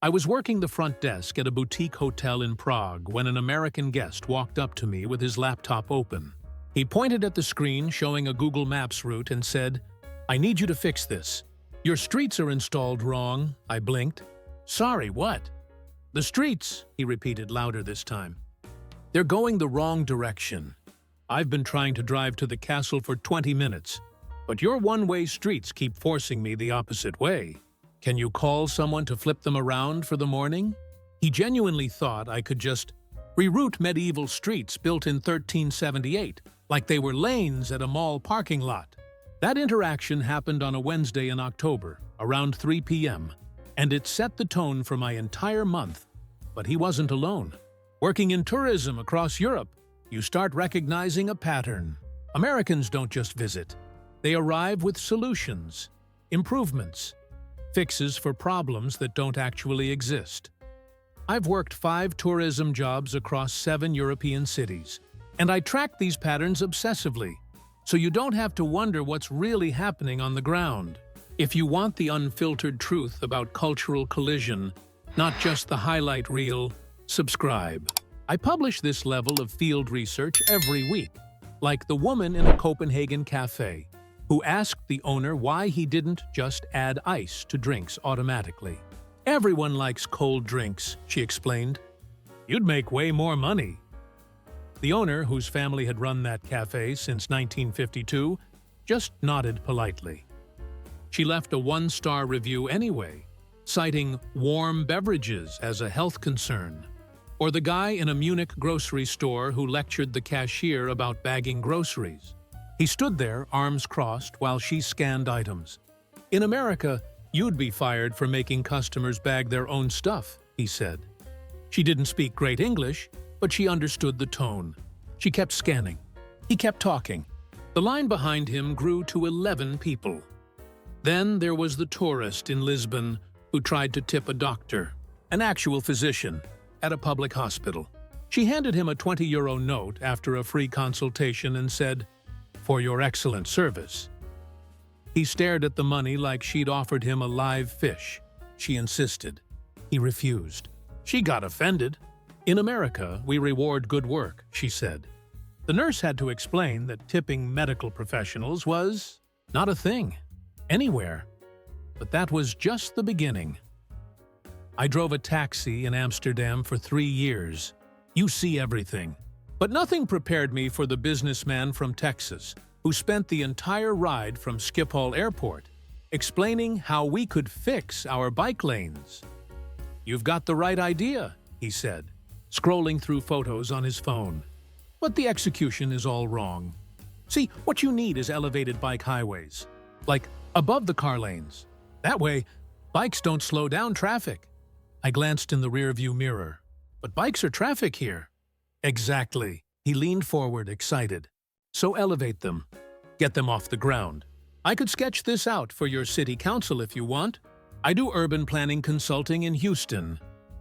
I was working the front desk at a boutique hotel in Prague when an American guest walked up to me with his laptop open. He pointed at the screen showing a Google Maps route and said, "I need you to fix this. Your streets are installed wrong." I blinked. "Sorry, what?" "The streets," he repeated louder this time. "They're going the wrong direction. I've been trying to drive to the castle for 20 minutes, but your one-way streets keep forcing me the opposite way. Can you call someone to flip them around for the morning?" He genuinely thought I could just reroute medieval streets built in 1378, like they were lanes at a mall parking lot. That interaction happened on a Wednesday in October, around 3 p.m., and it set the tone for my entire month. But he wasn't alone. Working in tourism across Europe, you start recognizing a pattern. Americans don't just visit. They arrive with solutions, improvements, fixes for problems that don't actually exist. I've worked 5 tourism jobs across 7 European cities, and I track these patterns obsessively, so you don't have to wonder what's really happening on the ground. If you want the unfiltered truth about cultural collision, not just the highlight reel, subscribe. I publish this level of field research every week, like the woman in a Copenhagen cafe who asked the owner why he didn't just add ice to drinks automatically. "Everyone likes cold drinks," she explained. "You'd make way more money." The owner, whose family had run that cafe since 1952, just nodded politely. She left a 1-star review anyway, citing warm beverages as a health concern. Or the guy in a Munich grocery store who lectured the cashier about bagging groceries. He stood there, arms crossed, while she scanned items. "In America, you'd be fired for making customers bag their own stuff," he said. She didn't speak great English, but she understood the tone. She kept scanning. He kept talking. The line behind him grew to 11 people. Then there was the tourist in Lisbon who tried to tip a doctor, an actual physician, at a public hospital. She handed him a €20 note after a free consultation and said, "For your excellent service." He stared at the money like she'd offered him a live fish. She insisted. He refused. She got offended. "In America, we reward good work," she said. The nurse had to explain that tipping medical professionals was not a thing, anywhere. But that was just the beginning. I drove a taxi in Amsterdam for 3 years. You see everything. But nothing prepared me for the businessman from Texas who spent the entire ride from Schiphol Airport explaining how we could fix our bike lanes. "You've got the right idea," he said, scrolling through photos on his phone. "But the execution is all wrong. See, what you need is elevated bike highways, like above the car lanes. That way, bikes don't slow down traffic." I glanced in the rearview mirror. "But bikes are traffic here." "Exactly." He leaned forward, excited. "So elevate them. Get them off the ground. I could sketch this out for your city council if you want. I do urban planning consulting in Houston.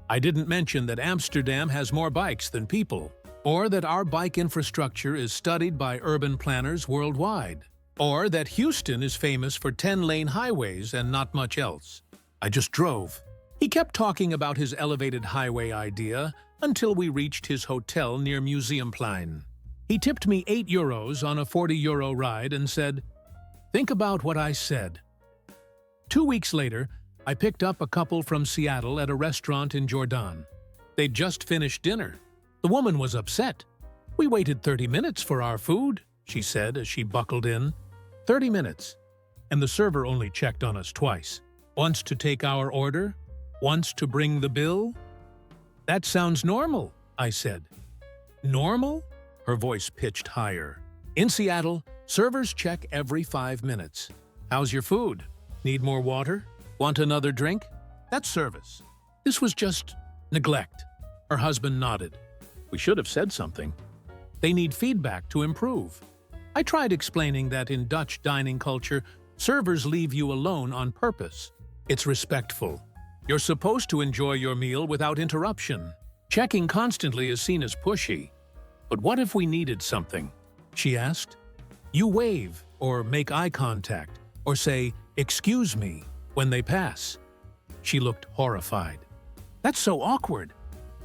I didn't mention that Amsterdam has more bikes than people, or that our bike infrastructure is studied by urban planners worldwide, or that Houston is famous for 10-lane highways and not much else." I just drove. He kept talking about his elevated highway idea until we reached his hotel near Museumplein. He tipped me €8 on a €40 ride and said, "Think about what I said." 2 weeks later, I picked up a couple from Seattle at a restaurant in Jordan. They'd just finished dinner. The woman was upset. "We waited 30 minutes for our food," she said as she buckled in. 30 minutes. And the server only checked on us twice. Once to take our order, once to bring the bill. "That sounds normal," I said. "Normal?" Her voice pitched higher. "In Seattle, servers check every 5 minutes. How's your food? Need more water? Want another drink? That's service." This was just neglect. Her husband nodded. "We should have said something. They need feedback to improve." I tried explaining that in Dutch dining culture, servers leave you alone on purpose. It's respectful. You're supposed to enjoy your meal without interruption. Checking constantly is seen as pushy. "But what if we needed something?" she asked. "You wave, or make eye contact, or say, 'Excuse me,' when they pass." She looked horrified. That's so awkward.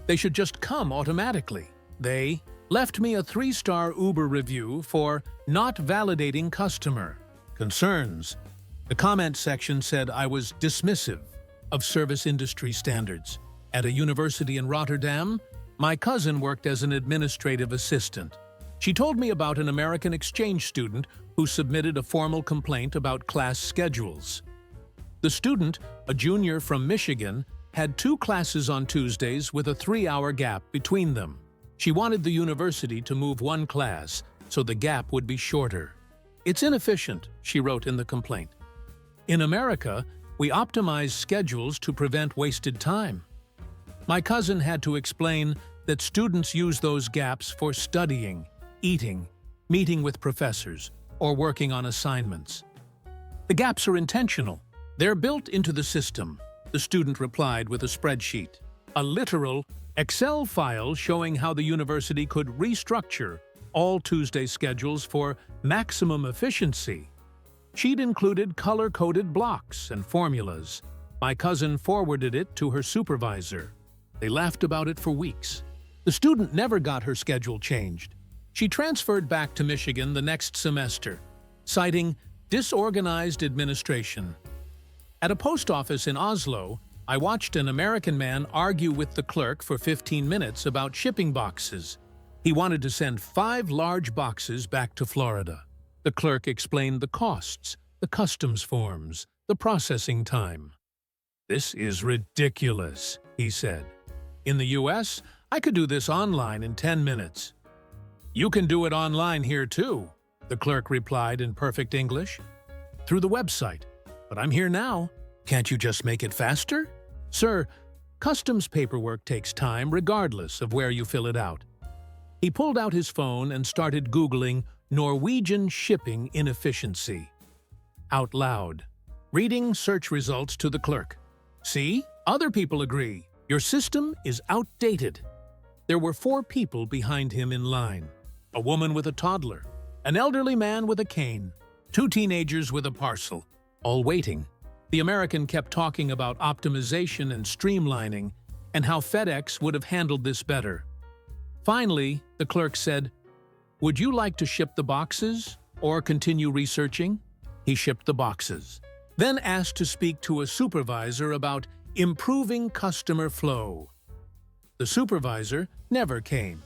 They should just come automatically. They left me a 3-star Uber review for not validating customer concerns. The comment section said I was dismissive of service industry standards. At a university in Rotterdam, my cousin worked as an administrative assistant. She told me about an American exchange student who submitted a formal complaint about class schedules. The student, a junior from Michigan, had 2 classes on Tuesdays with a 3-hour gap between them. She wanted the university to move 1 class so the gap would be shorter. It's inefficient, she wrote in the complaint. In America, we optimize schedules to prevent wasted time. My cousin had to explain that students use those gaps for studying, eating, meeting with professors, or working on assignments. The gaps are intentional. They're built into the system, the student replied with a spreadsheet, a literal Excel file showing how the university could restructure all Tuesday schedules for maximum efficiency. She'd included color-coded blocks and formulas. My cousin forwarded it to her supervisor. They laughed about it for weeks. The student never got her schedule changed. She transferred back to Michigan the next semester, citing disorganized administration. At a post office in Oslo, I watched an American man argue with the clerk for 15 minutes about shipping boxes. He wanted to send 5 large boxes back to Florida. The clerk explained the costs, the customs forms, the processing time. "This is ridiculous," he said. "In the US, I could do this online in 10 minutes. "You can do it online here too," the clerk replied in perfect English. "Through the website. But I'm here now. Can't you just make it faster?" "Sir, customs paperwork takes time regardless of where you fill it out." He pulled out his phone and started Googling Norwegian shipping inefficiency. Out loud, reading search results to the clerk. "See? Other people agree. Your system is outdated." There were 4 people behind him in line. A woman with a toddler, an elderly man with a cane, 2 teenagers with a parcel, all waiting. The American kept talking about optimization and streamlining and how FedEx would have handled this better. Finally, the clerk said, "Would you like to ship the boxes or continue researching?" He shipped the boxes, then asked to speak to a supervisor about improving customer flow. The supervisor never came.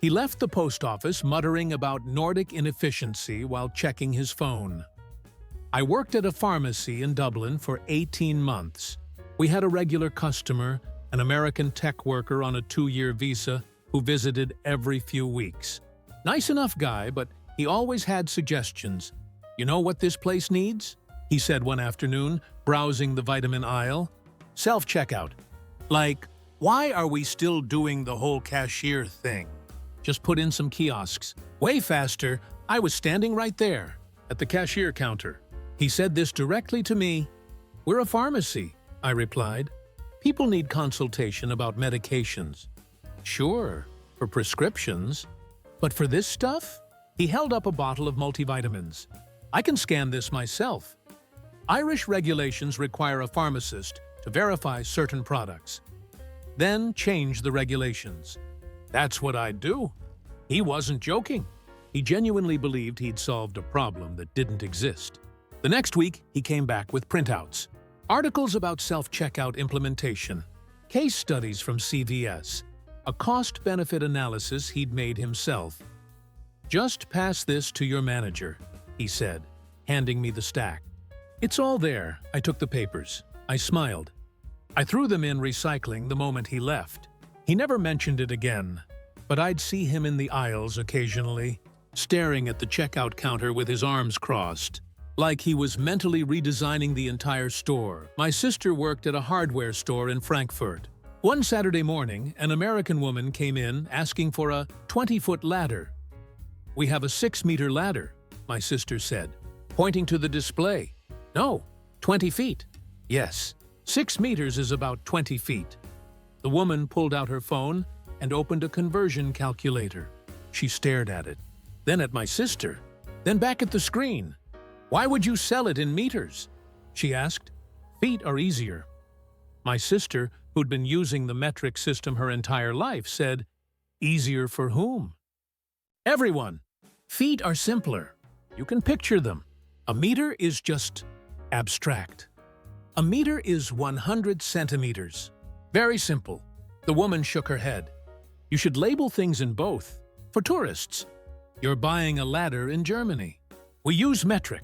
He left the post office muttering about Nordic inefficiency while checking his phone. I worked at a pharmacy in Dublin for 18 months. We had a regular customer, an American tech worker on a 2-year visa who visited every few weeks. Nice enough guy, but he always had suggestions. "You know what this place needs?" he said one afternoon, browsing the vitamin aisle. "Self-checkout. Like, why are we still doing the whole cashier thing? Just put in some kiosks. Way faster. I was standing right there, at the cashier counter." He said this directly to me. "We're a pharmacy," I replied. "People need consultation about medications." "Sure, for prescriptions. But for this stuff?" He held up a bottle of multivitamins. "I can scan this myself." Irish regulations require a pharmacist to verify certain products, then change the regulations. That's what I'd do. He wasn't joking. He genuinely believed he'd solved a problem that didn't exist. The next week, he came back with printouts, articles about self-checkout implementation, case studies from CVS, a cost-benefit analysis he'd made himself. "Just pass this to your manager," he said, handing me the stack. "It's all there." I took the papers. I smiled. I threw them in recycling the moment he left. He never mentioned it again, but I'd see him in the aisles occasionally, staring at the checkout counter with his arms crossed, like he was mentally redesigning the entire store. My sister worked at a hardware store in Frankfurt. One Saturday morning, an American woman came in asking for a 20-foot ladder. "We have a 6-meter ladder," my sister said, pointing to the display. "No, 20 feet. "Yes, 6 meters is about 20 feet. The woman pulled out her phone and opened a conversion calculator. She stared at it, then at my sister, then back at the screen. "Why would you sell it in meters?" she asked. "Feet are easier." My sister who'd been using the metric system her entire life, said, "Easier for whom?" Everyone. Feet are simpler. You can picture them. A meter is just abstract. A meter is 100 centimeters. Very simple. The woman shook her head. You should label things in both. For tourists, you're buying a ladder in Germany. We use metric.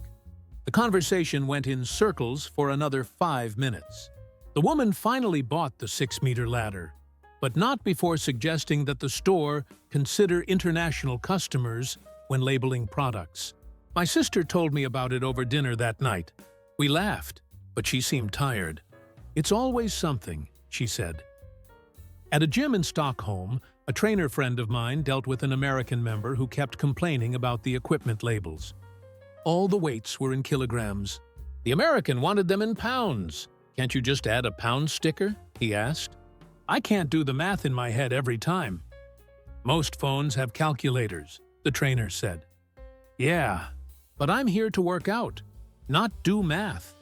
The conversation went in circles for another 5 minutes. The woman finally bought the 6-meter ladder, but not before suggesting that the store consider international customers when labeling products. My sister told me about it over dinner that night. We laughed, but she seemed tired. It's always something, she said. At a gym in Stockholm, a trainer friend of mine dealt with an American member who kept complaining about the equipment labels. All the weights were in kilograms. The American wanted them in pounds. Can't you just add a pound sticker? He asked. I can't do the math in my head every time. Most phones have calculators, the trainer said. Yeah, but I'm here to work out, not do math.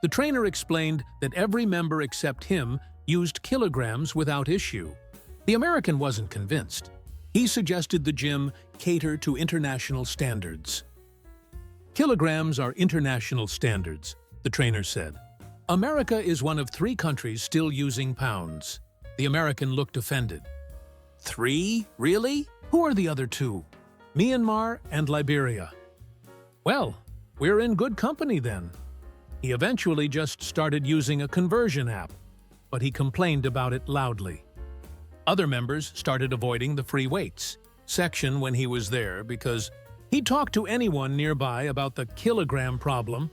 The trainer explained that every member except him used kilograms without issue. The American wasn't convinced. He suggested the gym cater to international standards. Kilograms are international standards, the trainer said. America is one of 3 countries still using pounds. The American looked offended. 3? Really? Who are the other 2? Myanmar and Liberia. Well, we're in good company then. He eventually just started using a conversion app, but he complained about it loudly. Other members started avoiding the free weights section when he was there because he talked to anyone nearby about the kilogram problem.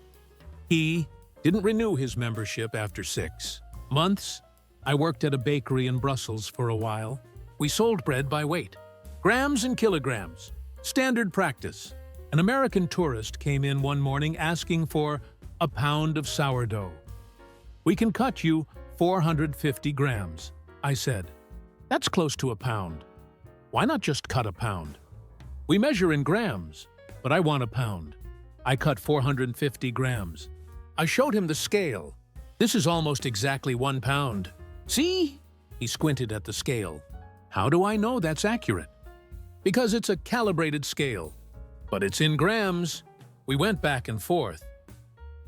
He didn't renew his membership after 6 months. I worked at a bakery in Brussels for a while. We sold bread by weight, grams and kilograms, standard practice. An American tourist came in one morning asking for a pound of sourdough. We can cut you 450 grams, I said. That's close to a pound. Why not just cut a pound? We measure in grams, but I want a pound. I cut 450 grams. I showed him the scale. This is almost exactly 1 pound. See? He squinted at the scale. How do I know that's accurate? Because it's a calibrated scale. But it's in grams. We went back and forth.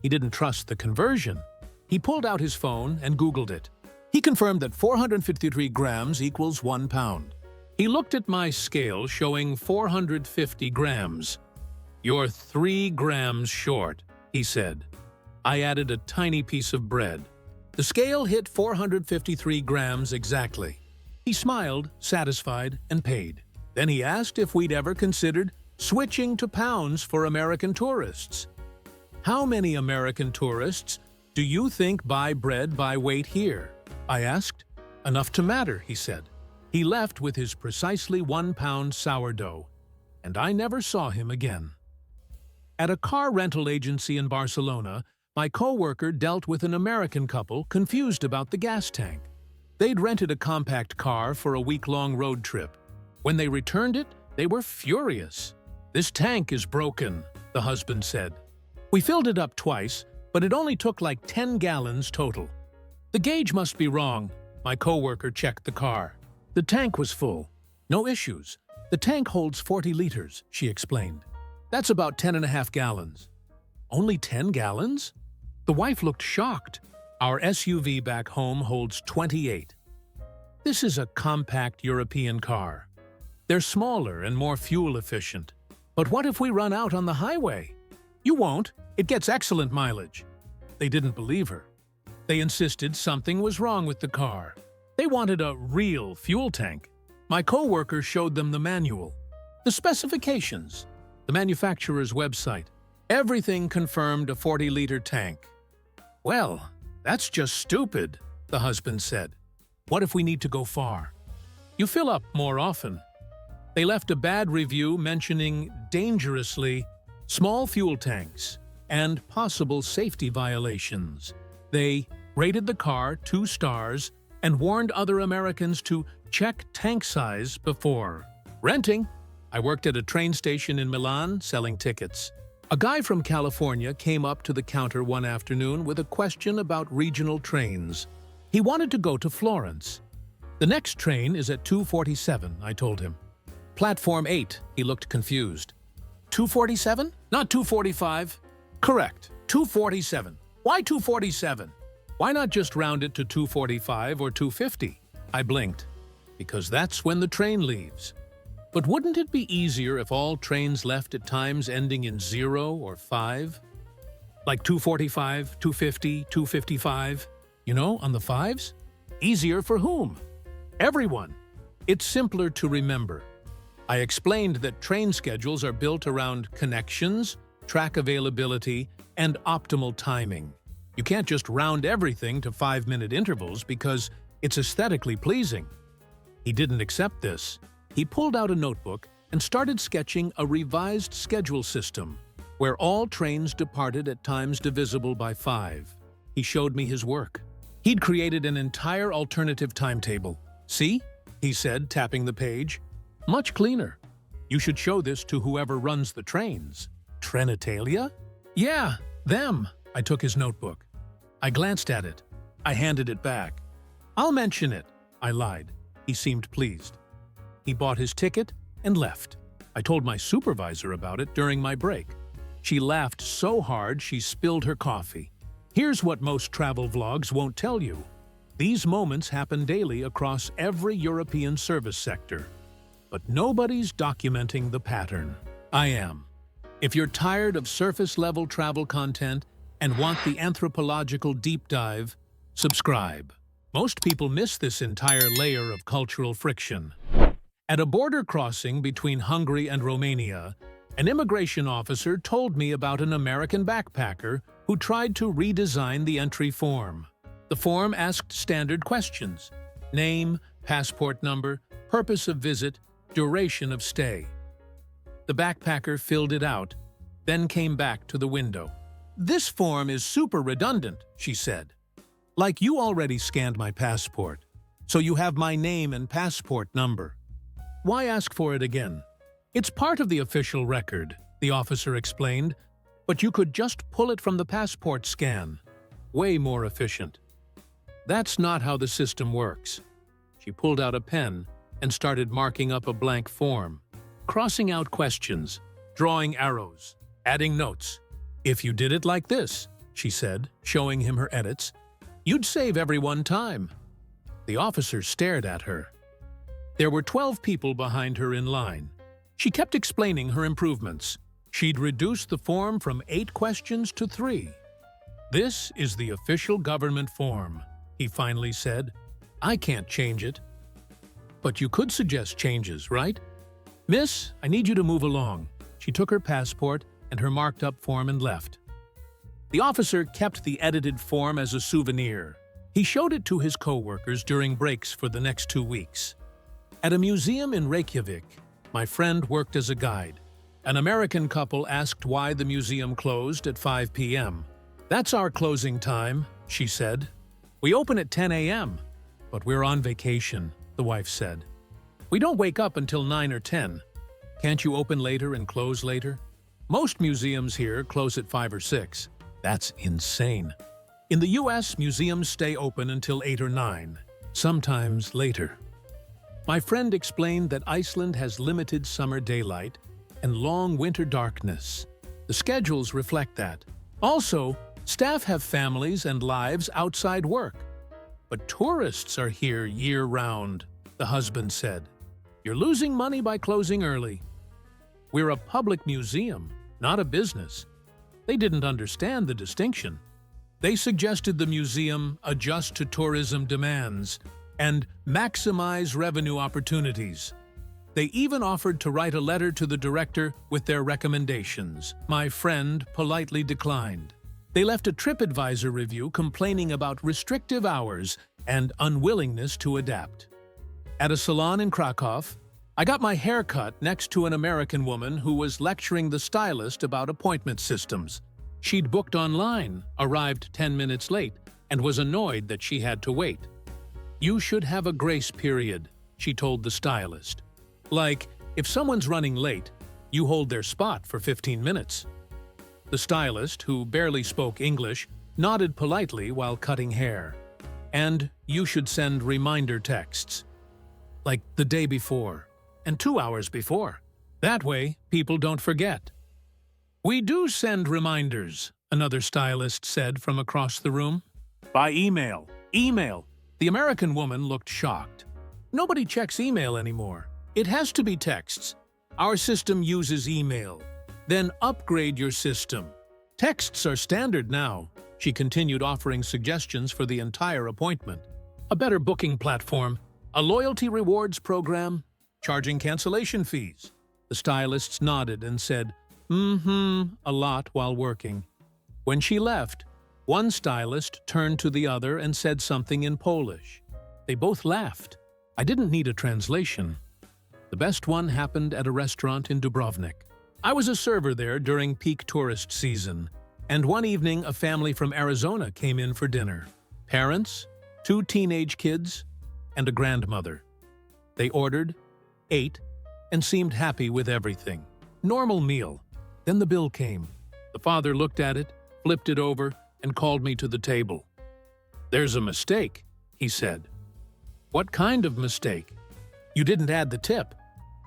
He didn't trust the conversion. He pulled out his phone and Googled it. He confirmed that 453 grams equals 1 pound. He looked at my scale showing 450 grams. You're 3 grams short, he said. I added a tiny piece of bread. The scale hit 453 grams exactly. He smiled, satisfied, and paid. Then he asked if we'd ever considered switching to pounds for American tourists. How many American tourists do you think buy bread by weight here? I asked. Enough to matter, he said. He left with his precisely 1 pound sourdough, and I never saw him again. At a car rental agency in Barcelona, my coworker dealt with an American couple confused about the gas tank. They'd rented a compact car for a week-long road trip. When they returned it, they were furious. This tank is broken, the husband said. We filled it up twice, but it only took like 10 gallons total. The gauge must be wrong. My coworker checked the car. The tank was full. No issues. The tank holds 40 liters, she explained. That's about 10.5 gallons. Only 10 gallons? The wife looked shocked. Our SUV back home holds 28. This is a compact European car. They're smaller and more fuel efficient. But what if we run out on the highway? You won't. It gets excellent mileage. They didn't believe her. They insisted something was wrong with the car. They wanted a real fuel tank. My coworker showed them the manual, the specifications, the manufacturer's website. Everything confirmed a 40-liter tank. Well, that's just stupid, the husband said. What if we need to go far? You fill up more often. They left a bad review mentioning dangerously small fuel tanks and possible safety violations. They rated the car 2 stars and warned other Americans to check tank size before renting. I worked at a train station in Milan selling tickets. A guy from California came up to the counter one afternoon with a question about regional trains. He wanted to go to Florence. The next train is at 2:47, I told him. Platform 8, he looked confused. 2:47? Not 2:45? Correct, 2:47. Why 2:47? Why not just round it to 2:45 or 2:50? I blinked. Because that's when the train leaves. But wouldn't it be easier if all trains left at times ending in 0 or 5? Like 2:45, 2:50, 2:55? You know, on the 5s? Easier for whom? Everyone. It's simpler to remember. I explained that train schedules are built around connections, track availability, and optimal timing. You can't just round everything to 5-minute intervals because it's aesthetically pleasing. He didn't accept this. He pulled out a notebook and started sketching a revised schedule system where all trains departed at times divisible by 5. He showed me his work. He'd created an entire alternative timetable. See? He said, tapping the page. Much cleaner. You should show this to whoever runs the trains. Trenitalia? Yeah, them. I took his notebook. I glanced at it. I handed it back. I'll mention it. I lied. He seemed pleased. He bought his ticket and left. I told my supervisor about it during my break. She laughed so hard she spilled her coffee. Here's what most travel vlogs won't tell you. These moments happen daily across every European service sector. But nobody's documenting the pattern. I am. If you're tired of surface-level travel content and want the anthropological deep dive, subscribe. Most people miss this entire layer of cultural friction. At a border crossing between Hungary and Romania, an immigration officer told me about an American backpacker who tried to redesign the entry form. The form asked standard questions: name, passport number, purpose of visit, duration of stay. The backpacker filled it out, then came back to the window. "This form is super redundant," she said. "Like you already scanned my passport, so you have my name and passport number. Why ask for it again? It's part of the official record," the officer explained, "but you could just pull it from the passport scan. Way more efficient." That's not how the system works. She pulled out a pen and started marking up a blank form, crossing out questions, drawing arrows, adding notes. "If you did it like this," she said, showing him her edits, "you'd save everyone time." The officer stared at her. There were 12 people behind her in line. She kept explaining her improvements. She'd reduced the form from 8 questions to 3. "This is the official government form," he finally said. "I can't change it." "But you could suggest changes, right?" "Miss, I need you to move along." She took her passport and her marked-up form and left. The officer kept the edited form as a souvenir. He showed it to his co-workers during breaks for the next 2 weeks. At a museum in Reykjavik, my friend worked as a guide. An American couple asked why the museum closed at 5 p.m. "That's our closing time," she said. "We open at 10 a.m., but we're on vacation," the wife said. "We don't wake up until 9 or 10. Can't you open later and close later?" Most museums here close at 5 or 6. That's insane. In the US, museums stay open until 8 or 9, sometimes later. My friend explained that Iceland has limited summer daylight and long winter darkness. The schedules reflect that. Also, staff have families and lives outside work. "But tourists are here year-round," the husband said. "You're losing money by closing early." "We're a public museum, not a business." They didn't understand the distinction. They suggested the museum adjust to tourism demands and maximize revenue opportunities. They even offered to write a letter to the director with their recommendations. My friend politely declined. They left a TripAdvisor review complaining about restrictive hours and unwillingness to adapt. At a salon in Krakow, I got my hair cut next to an American woman who was lecturing the stylist about appointment systems. She'd booked online, arrived 10 minutes late, and was annoyed that she had to wait. "You should have a grace period," she told the stylist. "Like, if someone's running late, you hold their spot for 15 minutes. The stylist, who barely spoke English, nodded politely while cutting hair. And you should send reminder texts, like the day before and 2 hours before. That way, people don't forget. We do send reminders, another stylist said from across the room. By email. Email. The American woman looked shocked. Nobody checks email anymore. It has to be texts. Our system uses email. Then upgrade your system. Texts are standard now. She continued offering suggestions for the entire appointment. A better booking platform, a loyalty rewards program, charging cancellation fees. The stylists nodded and said, a lot while working. When she left, one stylist turned to the other and said something in Polish. They both laughed. I didn't need a translation. The best one happened at a restaurant in Dubrovnik. I was a server there during peak tourist season, and one evening a family from Arizona came in for dinner. Parents, 2 teenage kids, and a grandmother. They ordered, ate, and seemed happy with everything. Normal meal. Then the bill came. The father looked at it, flipped it over, and called me to the table. "There's a mistake," he said. "What kind of mistake?" "You didn't add the tip.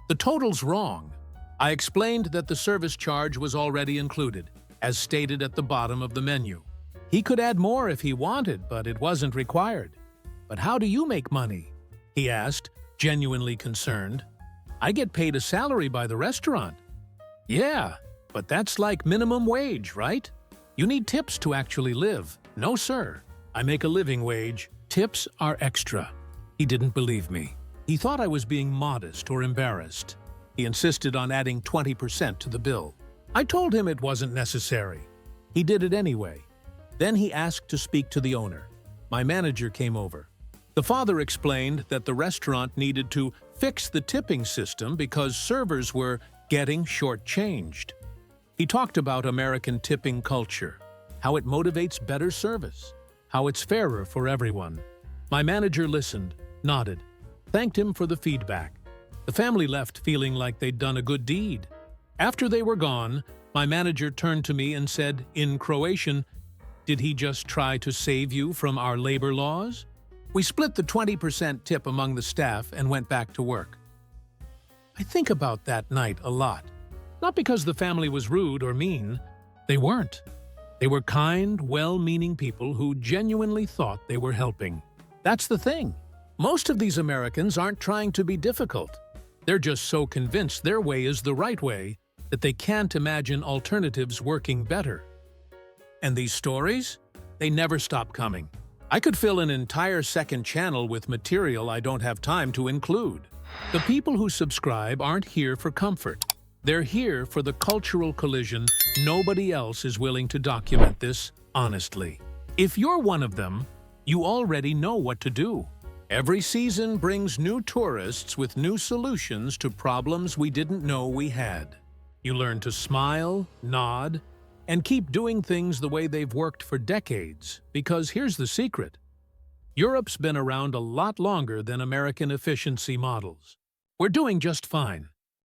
The total's wrong." I explained that the service charge was already included, as stated at the bottom of the menu. He could add more if he wanted, but it wasn't required. "But how do you make money?" he asked, genuinely concerned. "I get paid a salary by the restaurant." "Yeah, but that's like minimum wage, right? You need tips to actually live." "No, sir. I make a living wage. Tips are extra." He didn't believe me. He thought I was being modest or embarrassed. He insisted on adding 20% to the bill. I told him it wasn't necessary. He did it anyway. Then he asked to speak to the owner. My manager came over. The father explained that the restaurant needed to fix the tipping system because servers were getting shortchanged. He talked about American tipping culture, how it motivates better service, how it's fairer for everyone. My manager listened, nodded, thanked him for the feedback. The family left feeling like they'd done a good deed. After they were gone, my manager turned to me and said, in Croatian, "Did he just try to save you from our labor laws?" We split the 20% tip among the staff and went back to work. I think about that night a lot. Not because the family was rude or mean. They weren't. They were kind, well-meaning people who genuinely thought they were helping. That's the thing. Most of these Americans aren't trying to be difficult. They're just so convinced their way is the right way that they can't imagine alternatives working better. And these stories? They never stop coming. I could fill an entire second channel with material I don't have time to include. The people who subscribe aren't here for comfort. They're here for the cultural collision. Nobody else is willing to document this honestly. If you're one of them, you already know what to do. Every season brings new tourists with new solutions to problems we didn't know we had. You learn to smile, nod, and keep doing things the way they've worked for decades, because here's the secret. Europe's been around a lot longer than American efficiency models. We're doing just fine.